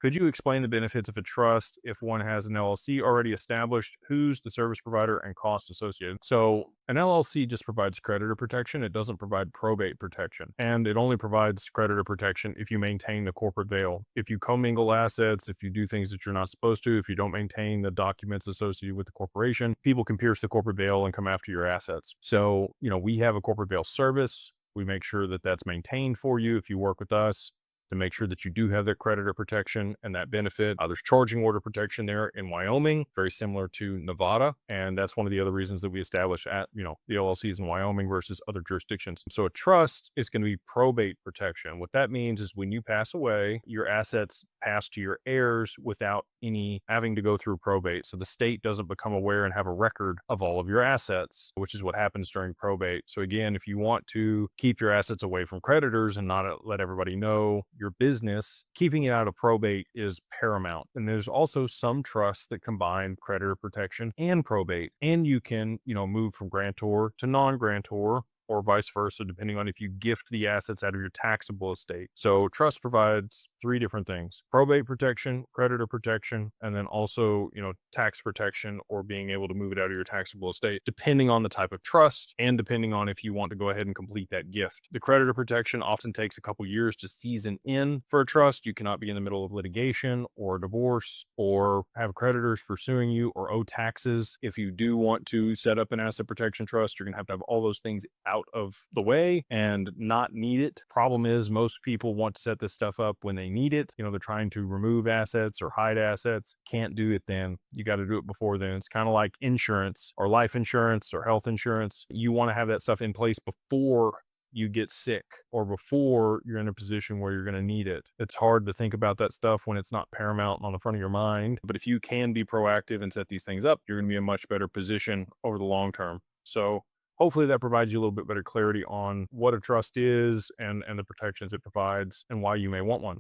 Could you explain the benefits of a trust if one has an LLC already established? Who's the service provider and cost associated? So, an LLC just provides creditor protection. It doesn't provide probate protection. And it only provides creditor protection if you maintain the corporate veil. If you commingle assets, if you do things that you're not supposed to, if you don't maintain the documents associated with the corporation, people can pierce the corporate veil and come after your assets. So, we have a corporate veil service. We make sure that that's maintained for you if you work with us, to make sure that you do have that creditor protection and that benefit. There's charging order protection there in Wyoming, very similar to Nevada. And that's one of the other reasons that we established the LLCs in Wyoming versus other jurisdictions. So a trust is going to be probate protection. What that means is when you pass away, your assets pass to your heirs without any having to go through probate. So the state doesn't become aware and have a record of all of your assets, which is what happens during probate. So again, if you want to keep your assets away from creditors and not let everybody know your business, keeping it out of probate is paramount. And there's also some trusts that combine creditor protection and probate. And you can, move from grantor to non-grantor, or vice versa, depending on if you gift the assets out of your taxable estate. So trust provides three different things: probate protection, creditor protection, and then also, tax protection, or being able to move it out of your taxable estate, depending on the type of trust and depending on if you want to go ahead and complete that gift. The creditor protection often takes a couple years to season in for a trust. You cannot be in the middle of litigation or divorce or have creditors pursuing you or owe taxes. If you do want to set up an asset protection trust, you're going to have all those things out of the way and not need it. Problem is, most people want to set this stuff up when they need it. They're trying to remove assets or hide assets. Can't do it then. You got to do it before then. It's kind of like insurance or life insurance or health insurance. You want to have that stuff in place before you get sick or before you're in a position where you're going to need it. It's hard to think about that stuff when it's not paramount on the front of your mind. But if you can be proactive and set these things up, you're going to be in a much better position over the long term. So hopefully that provides you a little bit better clarity on what a trust is and the protections it provides and why you may want one.